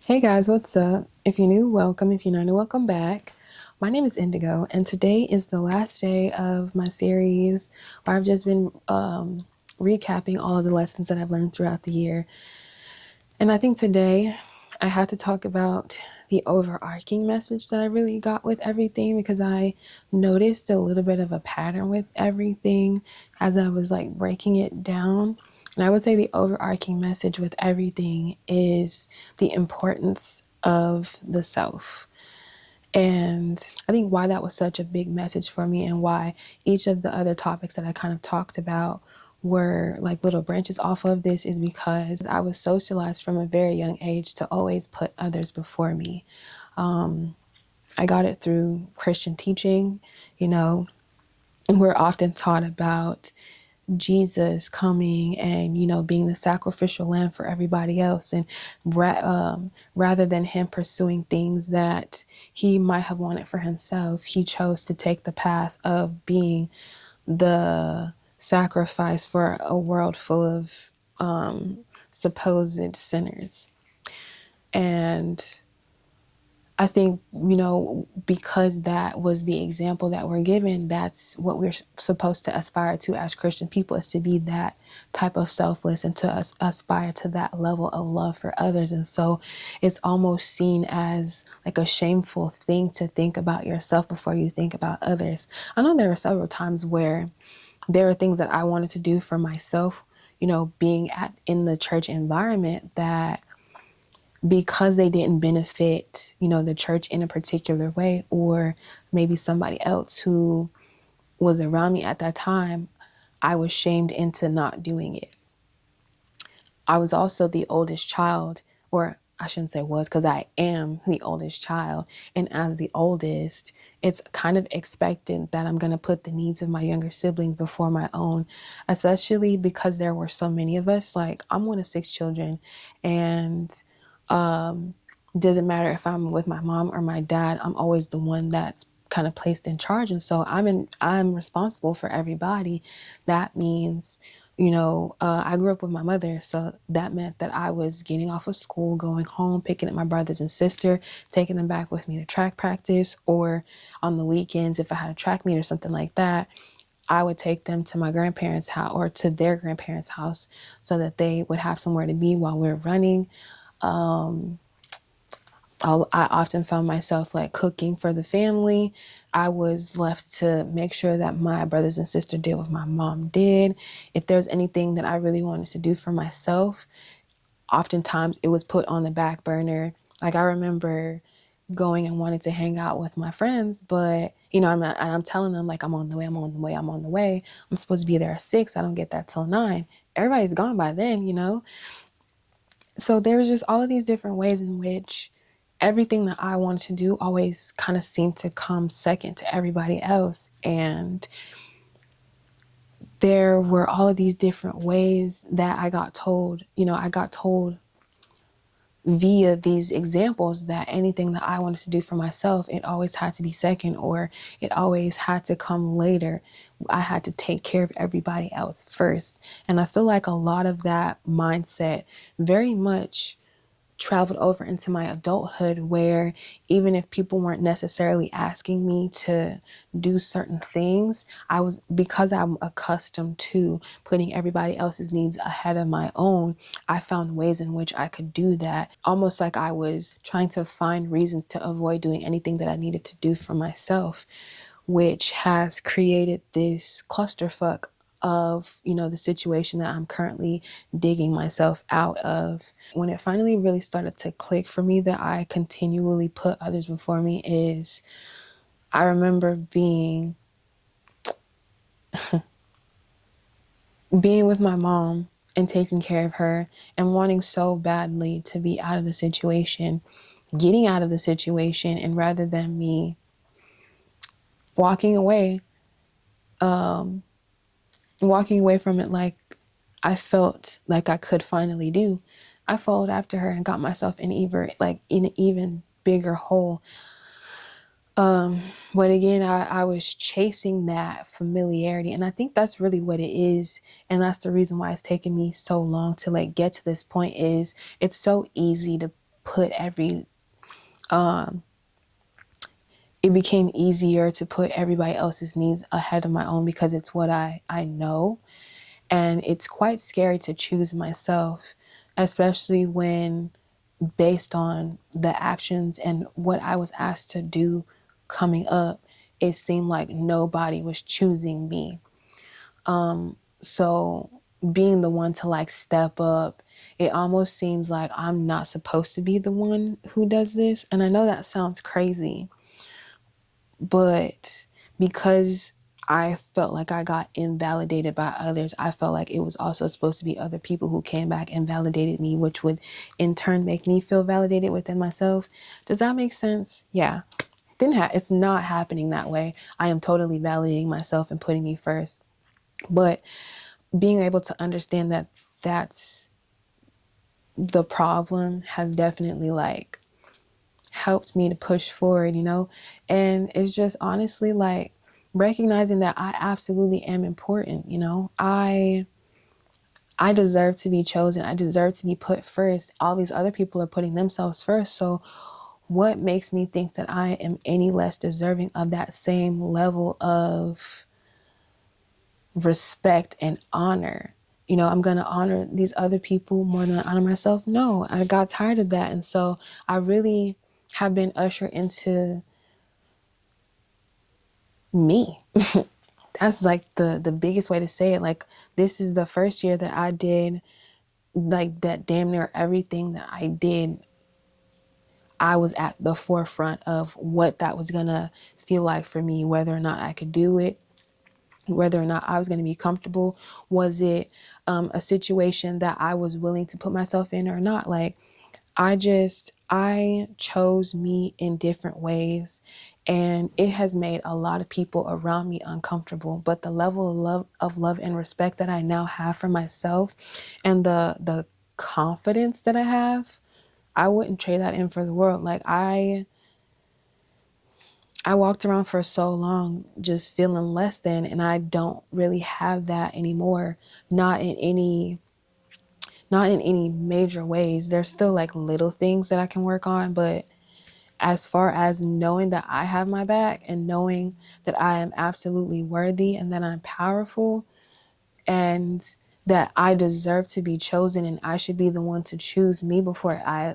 Hey guys, what's up? If you're new, welcome. If you're not new, welcome back. My name is Indigo, and today is the last day of my series where I've just been recapping all of the lessons that I've learned throughout the year. And I think today I have to talk about the overarching message that I really got with everything because I noticed a little bit of a pattern with everything as I was like breaking it down. And I would say the overarching message with everything is the importance of the self. And I think why that was such a big message for me and why each of the other topics that I kind of talked about were like little branches off of this is because I was socialized from a very young age to always put others before me. I got it through Christian teaching, you know, we're often taught about Jesus coming and, being the sacrificial lamb for everybody else. And rather than him pursuing things that he might have wanted for himself, he chose to take the path of being the sacrifice for a world full of supposed sinners. And I think, because that was the example that we're given, that's what we're supposed to aspire to as Christian people, is to be that type of selfless and to aspire to that level of love for others. And so it's almost seen as like a shameful thing to think about yourself before you think about others. I know there were several times where there are things that I wanted to do for myself, being in the church environment that because they didn't benefit, the church in a particular way, or maybe somebody else who was around me at that time, I was shamed into not doing it. I was also the oldest child, or I shouldn't say was, because I am the oldest child. And as the oldest, it's kind of expected that I'm going to put the needs of my younger siblings before my own, especially because there were so many of us. Like, I'm one of 6 children, and doesn't matter if I'm with my mom or my dad, I'm always the one that's kind of placed in charge. And so I'm responsible for everybody. That means, I grew up with my mother. So that meant that I was getting off of school, going home, picking up my brothers and sister, taking them back with me to track practice, or on the weekends, if I had a track meet or something like that, I would take them to my grandparents' house or to their grandparents' house so that they would have somewhere to be while we are running. I often found myself like cooking for the family. I was left to make sure that my brothers and sisters did what my mom did. If there's anything that I really wanted to do for myself, oftentimes it was put on the back burner. Like, I remember going and wanting to hang out with my friends, but I'm telling them like, I'm on the way, I'm on the way, I'm on the way. I'm supposed to be there at 6. I don't get there till 9. Everybody's gone by then. So there's just all of these different ways in which everything that I wanted to do always kind of seemed to come second to everybody else. And there were all of these different ways that I got told via these examples that anything that I wanted to do for myself, it always had to be second, or it always had to come later. I had to take care of everybody else first. And I feel like a lot of that mindset very much traveled over into my adulthood, where even if people weren't necessarily asking me to do certain things, because I'm accustomed to putting everybody else's needs ahead of my own, I found ways in which I could do that, almost like I was trying to find reasons to avoid doing anything that I needed to do for myself, which has created this clusterfuck of, the situation that I'm currently digging myself out of. When it finally really started to click for me that I continually put others before me is I remember being with my mom and taking care of her and wanting so badly to be out of the situation, getting out of the situation, and rather than me walking away, walking away from it like I felt like I could finally do, I followed after her and got myself in an even bigger hole. But again, I was chasing that familiarity, and I think that's really what it is, and that's the reason why it's taken me so long to like get to this point. Is it's so easy to put it became easier to put everybody else's needs ahead of my own because it's what I know. And it's quite scary to choose myself, especially when based on the actions and what I was asked to do coming up, it seemed like nobody was choosing me. So being the one to like step up, it almost seems like I'm not supposed to be the one who does this. And I know that sounds crazy, but because I felt like I got invalidated by others, I felt like it was also supposed to be other people who came back and validated me, which would in turn make me feel validated within myself. Does that make sense? Yeah. It's not happening that way. I am totally validating myself and putting me first. But being able to understand that that's the problem has definitely like helped me to push forward, you know? And it's just honestly like recognizing that I absolutely am important, you know? I deserve to be chosen. I deserve to be put first. All these other people are putting themselves first. So what makes me think that I am any less deserving of that same level of respect and honor? You know, I'm going to honor these other people more than I honor myself. No, I got tired of that. And so I really have been ushered into me. That's like the biggest way to say it. Like, this is the first year that I did like that. Damn near everything that I did, I was at the forefront of what that was gonna feel like for me, whether or not I could do it, whether or not I was going to be comfortable. Was it a situation that I was willing to put myself in or not? Like, I chose me in different ways, and it has made a lot of people around me uncomfortable. But the level of love and respect that I now have for myself, and the confidence that I have, I wouldn't trade that in for the world. Like, I walked around for so long just feeling less than, and I don't really have that anymore. Not in any not in any major ways. There's still like little things that I can work on, but as far as knowing that I have my back and knowing that I am absolutely worthy and that I'm powerful and that I deserve to be chosen, and I should be the one to choose me before I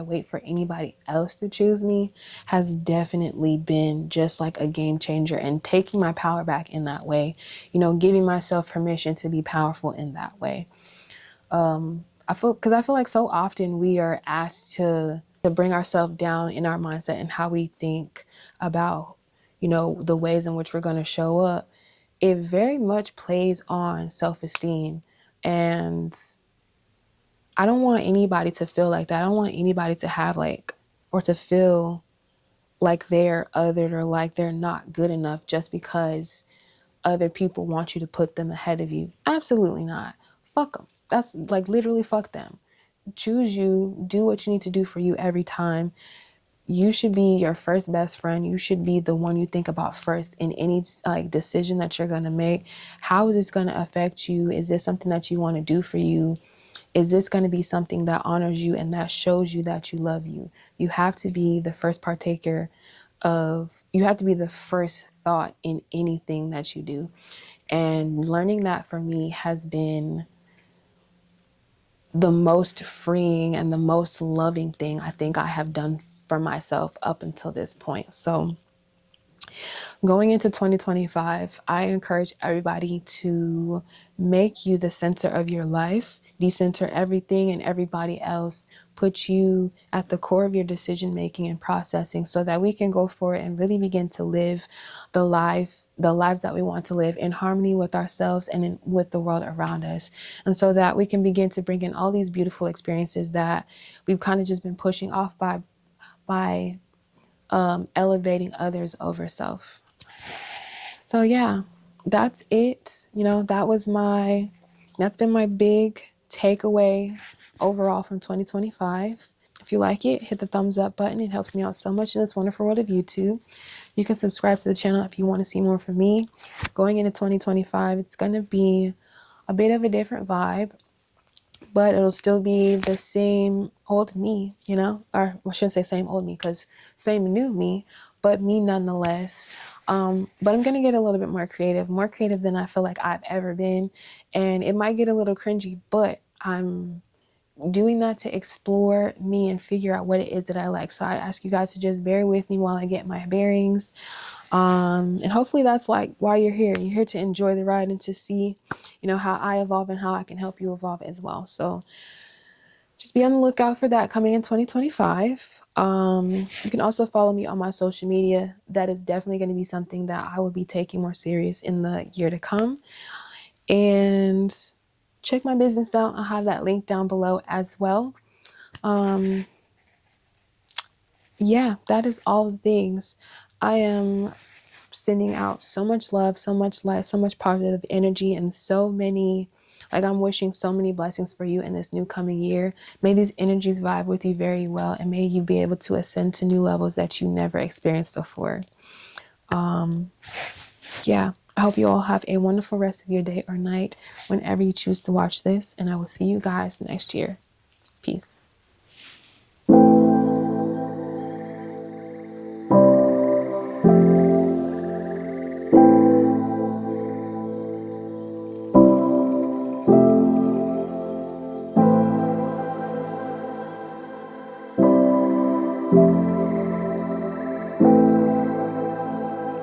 wait for anybody else to choose me, has definitely been just like a game changer, and taking my power back in that way, you know, giving myself permission to be powerful in that way. I feel like so often we are asked to bring ourselves down in our mindset and how we think about, you know, the ways in which we're going to show up. It very much plays on self-esteem, and I don't want anybody to feel like that. I don't want anybody to have like, or to feel like they're othered or like they're not good enough just because other people want you to put them ahead of you. Absolutely not. Fuck them. That's like literally fuck them. Choose you, do what you need to do for you every time. You should be your first best friend. You should be the one you think about first in any like decision that you're going to make. How is this going to affect you? Is this something that you want to do for you? Is this going to be something that honors you and that shows you that you love you? You have to be the first partaker you have to be the first thought in anything that you do. And learning that for me has been the most freeing and the most loving thing I think I have done for myself up until this point. So going into 2025, I encourage everybody to make you the center of your life, decenter everything and everybody else, put you at the core of your decision making and processing so that we can go forward and really begin to live the lives that we want to live in harmony with ourselves and with the world around us. And so that we can begin to bring in all these beautiful experiences that we've kind of just been pushing off by elevating others over self. So yeah, that's it. You know, that's been my big takeaway overall from 2025. If you like it, hit the thumbs up button. It helps me out so much in this wonderful world of YouTube. You can subscribe to the channel if you want to see more from me. Going into 2025, it's going to be a bit of a different vibe, but it'll still be the same old me, you know, or I shouldn't say same old me, because same new me, but me nonetheless. But I'm gonna get a little bit more creative than I feel like I've ever been, and it might get a little cringy, but I'm doing that to explore me and figure out what it is that I like. So I ask you guys to just bear with me while I get my bearings. And hopefully that's like why you're here. You're here to enjoy the ride and to see, you know, how I evolve and how I can help you evolve as well. So just be on the lookout for that coming in 2025. You can also follow me on my social media. That is definitely going to be something that I will be taking more serious in the year to come. And check my business out. I'll have that link down below as well. Yeah, that is all the things. I am sending out so much love, so much light, so much positive energy, and so many, like, I'm wishing so many blessings for you in this new coming year. May these energies vibe with you very well, and may you be able to ascend to new levels that you never experienced before. Yeah, I hope you all have a wonderful rest of your day or night whenever you choose to watch this, and I will see you guys next year. Peace.